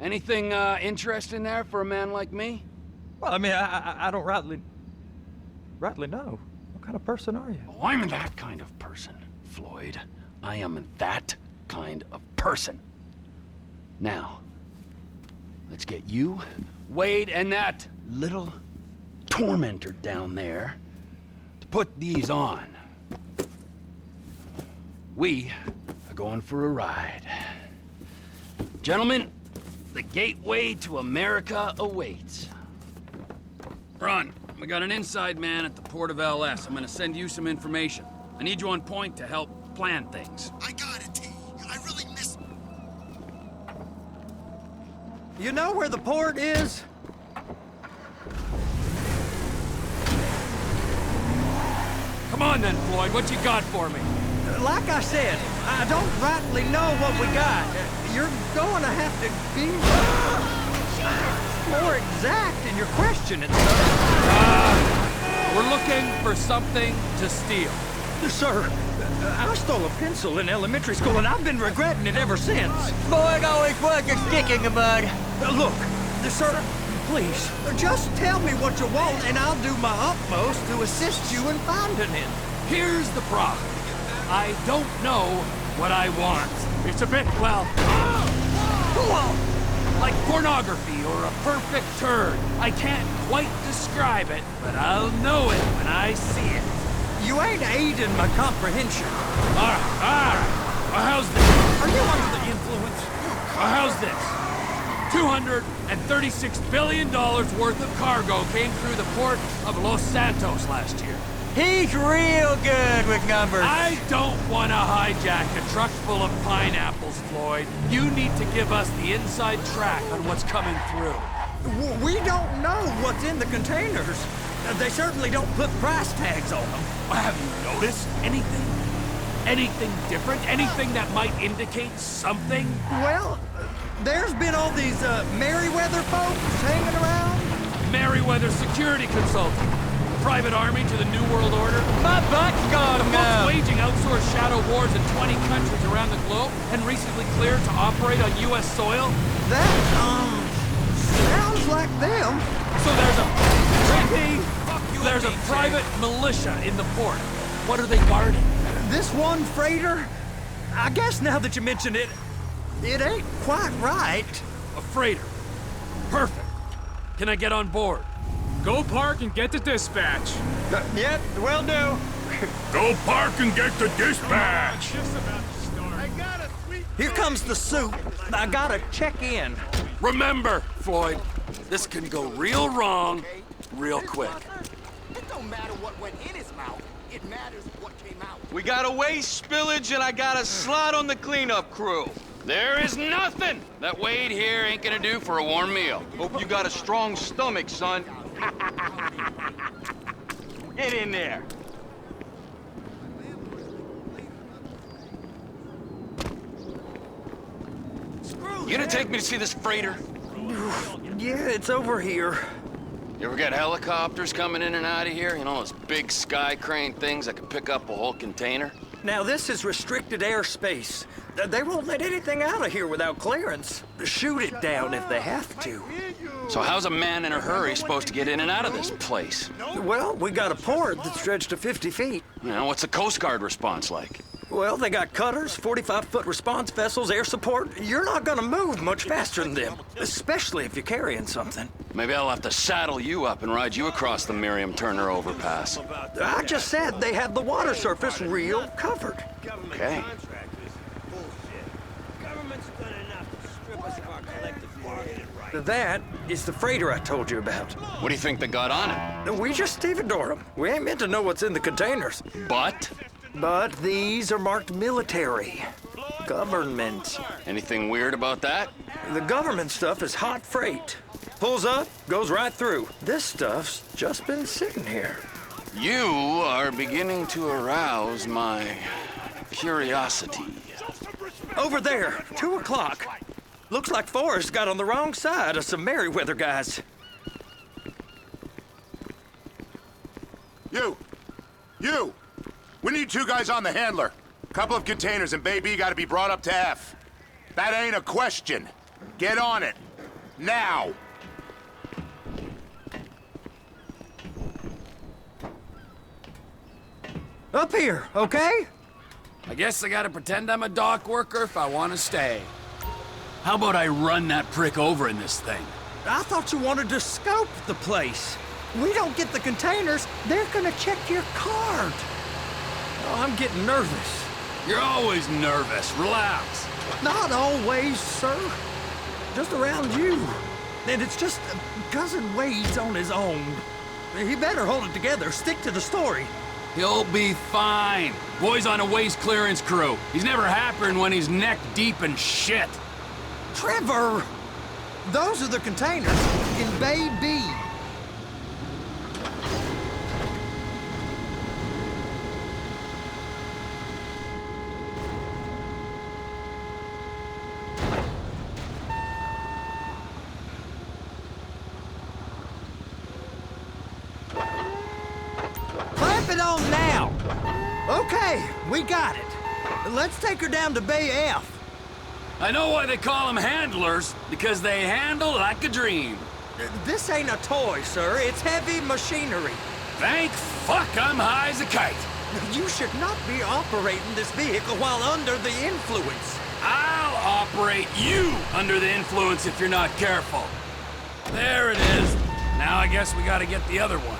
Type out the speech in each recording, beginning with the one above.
Anything interesting there for a man like me? Well, I mean, I don't rightly know. What kind of person are you? Oh, I'm that kind of person, Floyd. I am that kind of person. Now, let's get you, Wade, and that little tormentor down there to put these on. We are going for a ride. Gentlemen, the gateway to America awaits. Ron, we got an inside man at the port of LS. I'm gonna send you some information. I need you on point to help plan things. I got it, T. I really miss... You know where the port is? Come on then, Floyd, what you got for me? Like I said, I don't rightly know what we got. You're going to have to be more exact in your questioning, sir. We're looking for something to steal. Sir, I stole a pencil in elementary school, and I've been regretting it ever since. Boy, always was a stick in the mud. Look, sir, please, just tell me what you want, and I'll do my utmost to assist you in finding it. Here's the problem. I don't know what I want. It's a bit, well, like pornography or a perfect turd. I can't quite describe it, but I'll know it when I see it. You ain't aiding my comprehension. All right. Well, how's this? Are you under the influence? Well, how's this? $236 billion worth of cargo came through the port of Los Santos last year. He's real good with numbers. I don't want to hijack a truck full of pineapples, Floyd. You need to give us the inside track on what's coming through. We don't know what's in the containers. They certainly don't put price tags on them. Have you noticed anything? Anything different? Anything that might indicate something? Well, there's been all these Merryweather folks hanging around. Merryweather security consultant. Private army to the New World Order. My butt's gone The folks now. waging outsourced shadow wars in 20 countries around the globe and recently cleared to operate on U.S. soil. That, sounds like them. So there's a private militia in the port. What are they guarding? This one freighter, I guess now that you mention it, it ain't quite right. A freighter. Perfect. Can I get on board? Go park and get the dispatch. Yep, will do. Go park and get the dispatch. Just about to start. I got a sweet... Here comes the soup. I gotta check in. Remember, Floyd, this can go real wrong real quick. It don't matter what went in his mouth. It matters what came out. We got a waste spillage and I got a slot on the cleanup crew. There is nothing that Wade here ain't gonna do for a warm meal. Hope you got a strong stomach, son. Get in there. You gonna take me to see this freighter? Yeah, it's over here. You ever got helicopters coming in and out of here? You know, those big sky crane things that can pick up a whole container? Now, this is restricted airspace. They won't let anything out of here without clearance. Shoot it down if they have to. So how's a man in a hurry supposed to get in and out of this place? Well, we got a port that's stretched to 50 feet. You know, what's the Coast Guard response like? Well, they got cutters, 45-foot response vessels, air support. You're not gonna move much faster than them, especially if you're carrying something. Maybe I'll have to saddle you up and ride you across the Miriam Turner overpass. I just said they had the water surface real covered. Okay. That is the freighter I told you about. What do you think they got on it? We just stevedore them. We ain't meant to know what's in the containers. But? But these are marked military. Government. Anything weird about that? The government stuff is hot freight. Pulls up, goes right through. This stuff's just been sitting here. You are beginning to arouse my curiosity. Over there, 2 o'clock. Looks like Forrest got on the wrong side of some Merryweather guys. You! We need 2 guys on the handler. Couple of containers and Baby gotta be brought up to F. That ain't a question. Get on it. Now! Up here, okay? I guess I gotta pretend I'm a dock worker if I want to stay. How about I run that prick over in this thing? I thought you wanted to scope the place. We don't get the containers, they're gonna check your card. Oh, I'm getting nervous. You're always nervous. Relax. Not always, sir. Just around you. And it's just Cousin Wade's on his own. He better hold it together, stick to the story. He'll be fine. Boy's on a waste clearance crew. He's never happier when he's neck deep in shit. Trevor! Those are the containers in Bay B. Clamp it on now! Okay, we got it. Let's take her down to Bay F. I know why they call them handlers, because they handle like a dream. This ain't a toy, sir. It's heavy machinery. Thank fuck I'm high as a kite. You should not be operating this vehicle while under the influence. I'll operate you under the influence if you're not careful. There it is. Now I guess we gotta get the other one.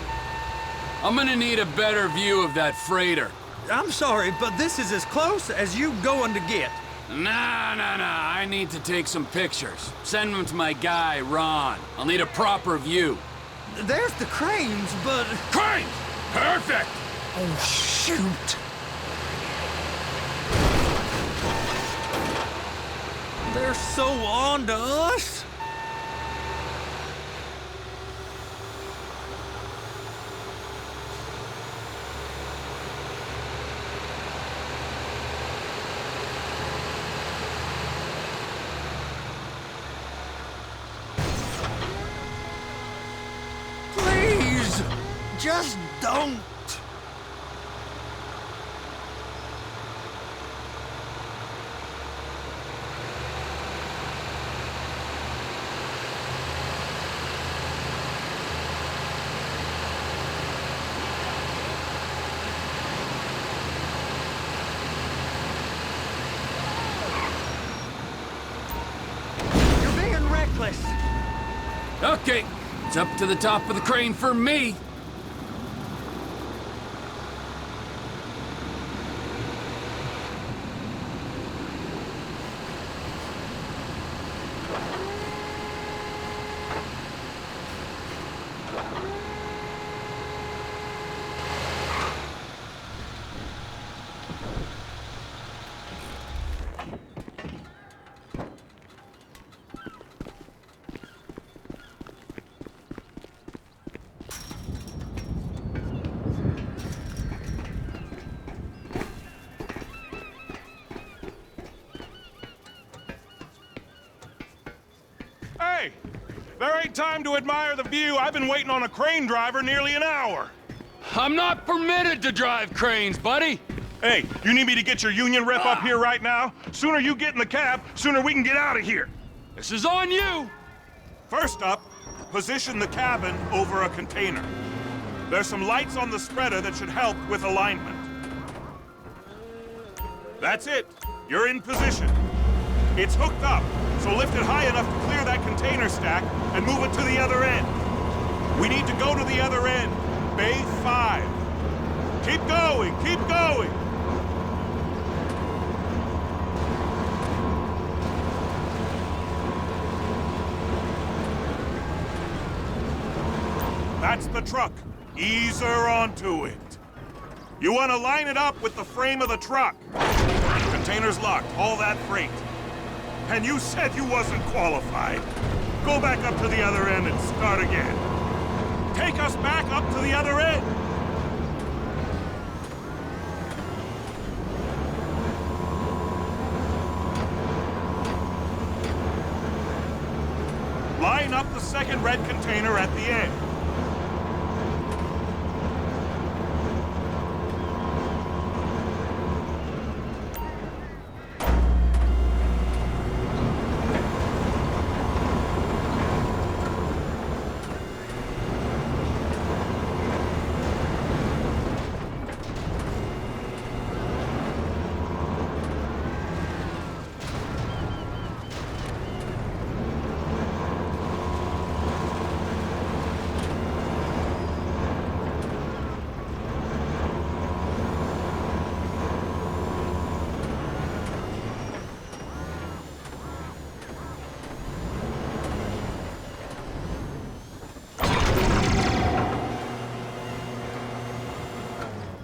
I'm gonna need a better view of that freighter. I'm sorry, but this is as close as you going to get. Nah. I need to take some pictures. Send them to my guy, Ron. I'll need a proper view. There's the cranes, but... Crane! Perfect! Oh, shoot! They're so on to us! Please! Just don't! You're being reckless. Okay, it's up to the top of the crane for me. Hey! There ain't time to admire the view. I've been waiting on a crane driver nearly an hour. I'm not permitted to drive cranes, buddy. Hey, you need me to get your union rep up here right now? Sooner you get in the cab, sooner we can get out of here. This is on you. First up, position the cabin over a container. There's some lights on the spreader that should help with alignment. That's it. You're in position. It's hooked up, so lift it high enough to clear that container stack and move it to the other end. We need to go to the other end. Bay 5. Keep going, keep going! That's the truck. Ease her onto it. You want to line it up with the frame of the truck. Container's locked, all that freight. And you said you wasn't qualified. Go back up to the other end and start again. Take us back up to the other end. Line up the second red container at the end.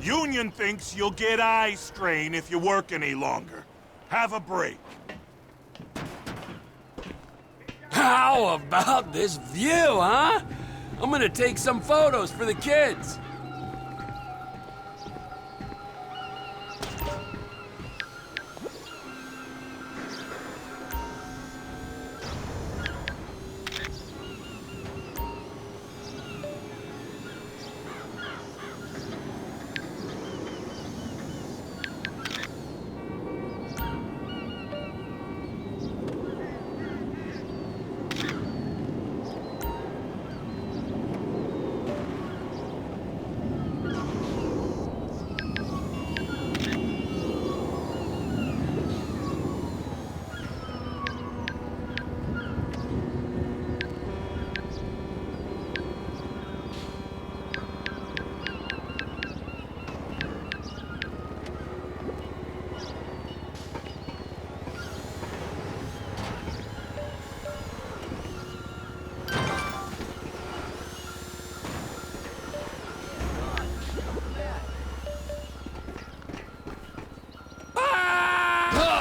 Union thinks you'll get eye strain if you work any longer. Have a break. How about this view, huh? I'm gonna take some photos for the kids.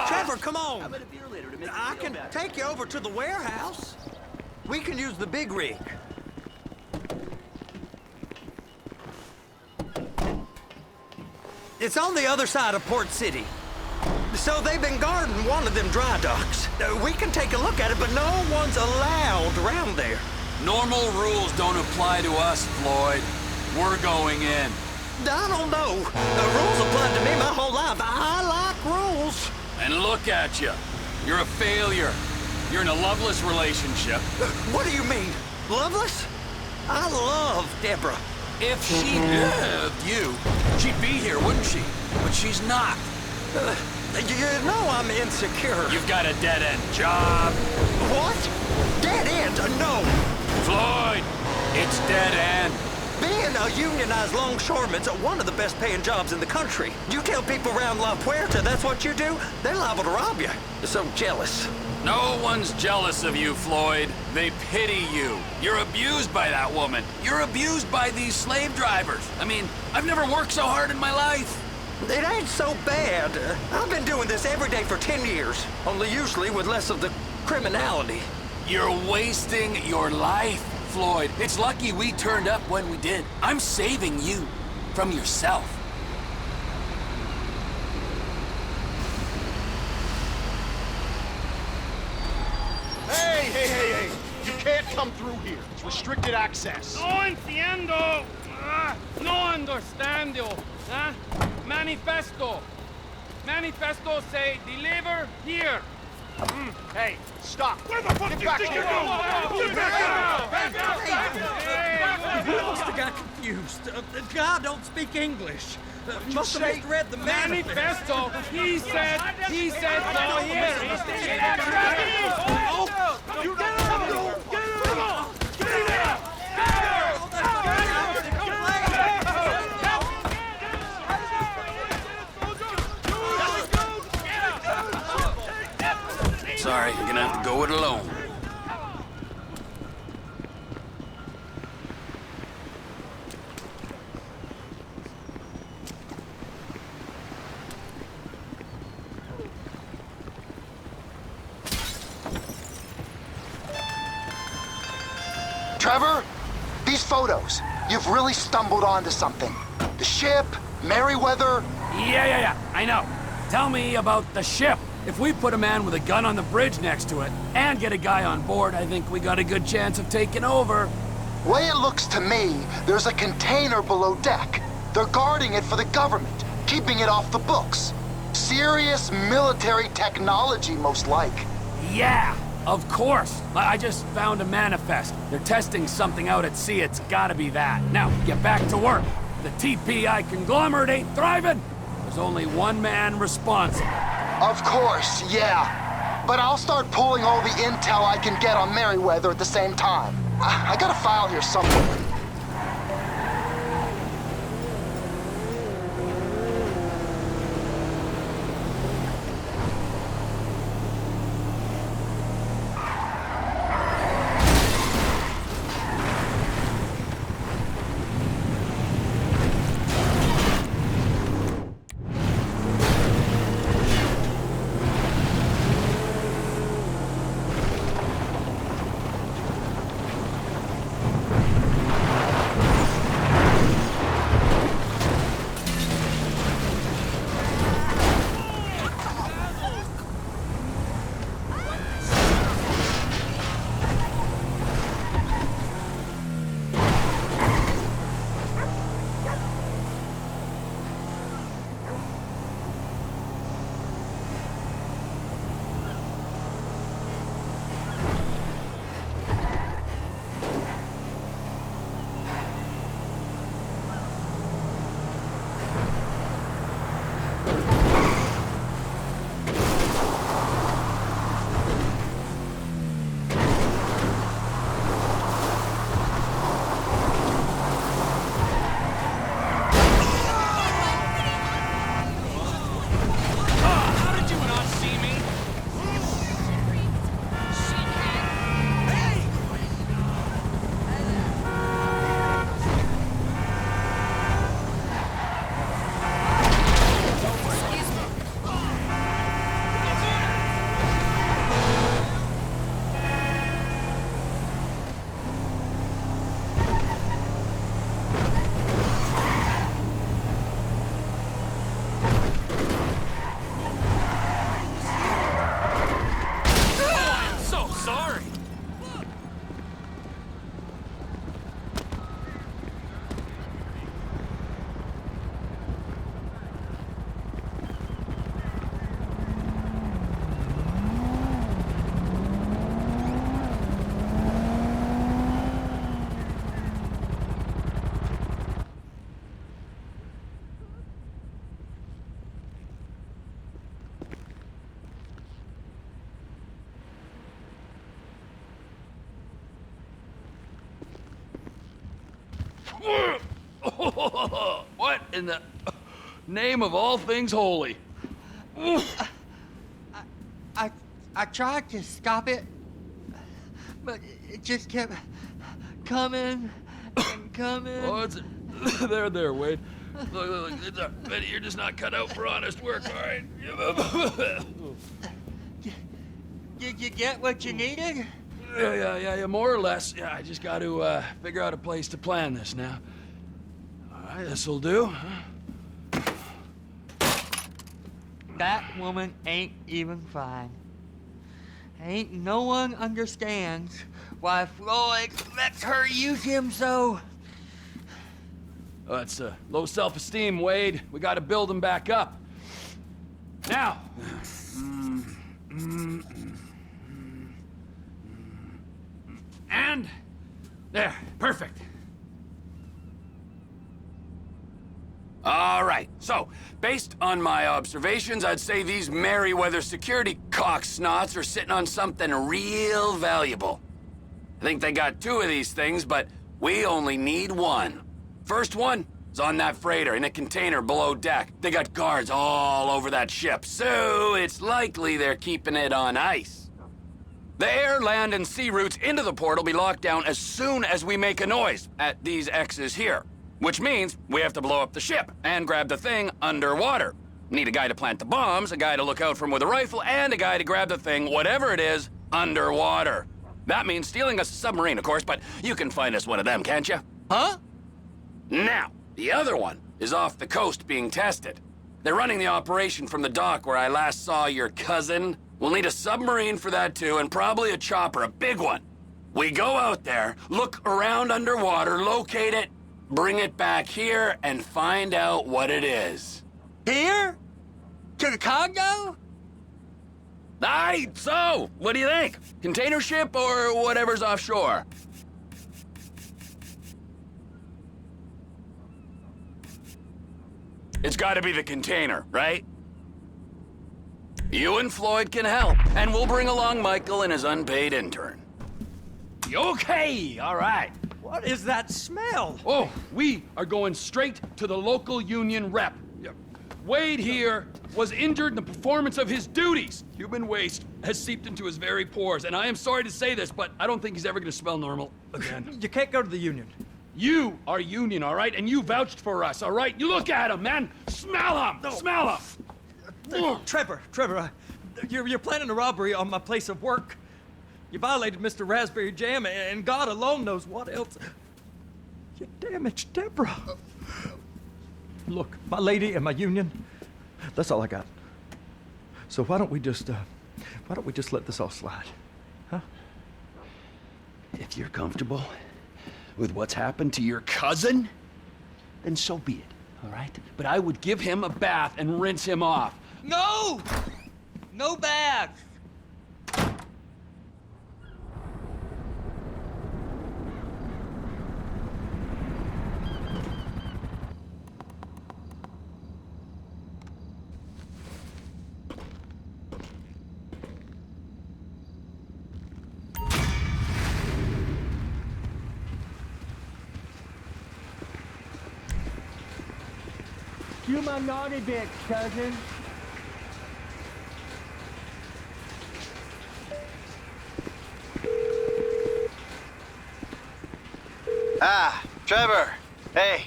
Trevor, come on. I can take you over to the warehouse. We can use the big rig. It's on the other side of Port City. So they've been guarding one of them dry docks. We can take a look at it, but no one's allowed around there. Normal rules don't apply to us, Floyd. We're going in. I don't know. The rules applied to me my whole life. I like rules. And look at you. You're a failure. You're in a loveless relationship. What do you mean? Loveless? I love Deborah. If she loved you, she'd be here, wouldn't she? But she's not. You know I'm insecure. You've got a dead-end job. What? Dead end? No. Floyd, it's dead end. Being a unionized longshoreman's one of the best paying jobs in the country. You tell people around La Puerta that's what you do, they're liable to rob you. They're so jealous. No one's jealous of you, Floyd. They pity you. You're abused by that woman. You're abused by these slave drivers. I mean, I've never worked so hard in my life. It ain't so bad. I've been doing this every day for 10 years, only usually with less of the criminality. You're wasting your life, Floyd. It's lucky we turned up when we did. I'm saving you from yourself. Hey! You can't come through here. It's restricted access. No entiendo. No understand you. Manifesto. Manifesto say deliver here. Hey, stop. Where the fuck do you think you're going? He must have got confused. The guy don't speak English. Must have misread the Manifesto. He said go here. Sorry, you're gonna have to go it alone. Trevor, these photos, you've really stumbled onto something. The ship, Merryweather. Yeah, I know. Tell me about the ship. If we put a man with a gun on the bridge next to it and get a guy on board, I think we got a good chance of taking over. Way it looks to me, there's a container below deck. They're guarding it for the government, keeping it off the books. Serious military technology, most like. Yeah, of course. I just found a manifest. They're testing something out at sea. It's gotta be that. Now, get back to work. The TPI conglomerate ain't thriving. There's only one man responsible. Of course, yeah. But I'll start pulling all the intel I can get on Merryweather at the same time. I got a file here somewhere. What in the name of all things holy? I tried to stop it, but it just kept coming and coming. Oh, it's there, Wade. Look, it's Betty, you're just not cut out for honest work, all right? Did you get what you needed? Yeah, more or less. Yeah, I just got to figure out a place to plan this now. All right, this'll do. That woman ain't even fine. Ain't no one understands why Floyd lets her use him so. Oh, that's low self-esteem, Wade. We got to build him back up. Now. And there, perfect. All right, so, based on my observations, I'd say these Merryweather security cocksnots are sitting on something real valuable. I think they got 2 of these things, but we only need 1. First one is on that freighter in a container below deck. They got guards all over that ship, so it's likely they're keeping it on ice. The air, land, and sea routes into the port will be locked down as soon as we make a noise at these X's here. Which means we have to blow up the ship and grab the thing underwater. Need a guy to plant the bombs, a guy to look out for him with a rifle, and a guy to grab the thing, whatever it is, underwater. That means stealing us a submarine, of course, but you can find us one of them, can't you? Huh? Now, the other one is off the coast being tested. They're running the operation from the dock where I last saw your cousin. We'll need a submarine for that too, and probably a chopper, a big one. We go out there, look around underwater, locate it, bring it back here, and find out what it is. Here? To the Congo? Aye, so, what do you think? Container ship or whatever's offshore? It's gotta be the container, right? You and Floyd can help, and we'll bring along Michael and his unpaid intern. Okay, all right. What is that smell? Oh, we are going straight to the local union rep. Wade here was injured in the performance of his duties. Human waste has seeped into his very pores, and I am sorry to say this, but I don't think he's ever gonna smell normal again. You can't go to the union. You are union, all right? And you vouched for us, all right? You look at him, man. Smell him. No. Smell him. Trevor, you're planning a robbery on my place of work. You violated Mr. Raspberry Jam, and God alone knows what else. You damaged Deborah. Look, my lady and my union, that's all I got. So why don't we just let this all slide, huh? If you're comfortable with what's happened to your cousin, then so be it, all right? But I would give him a bath and rinse him off. No! No bags! Do my naughty bit, cousin. Ah, Trevor. Hey.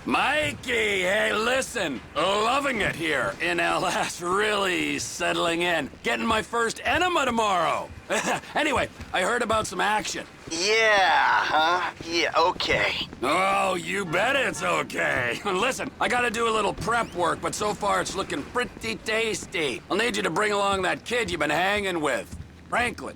Mikey, hey, listen. Loving it here in LS. Really settling in. Getting my first enema tomorrow. Anyway, I heard about some action. Yeah, huh? Yeah, okay. Oh, you bet it's okay. Listen, I gotta do a little prep work, but so far it's looking pretty tasty. I'll need you to bring along that kid you've been hanging with, Franklin.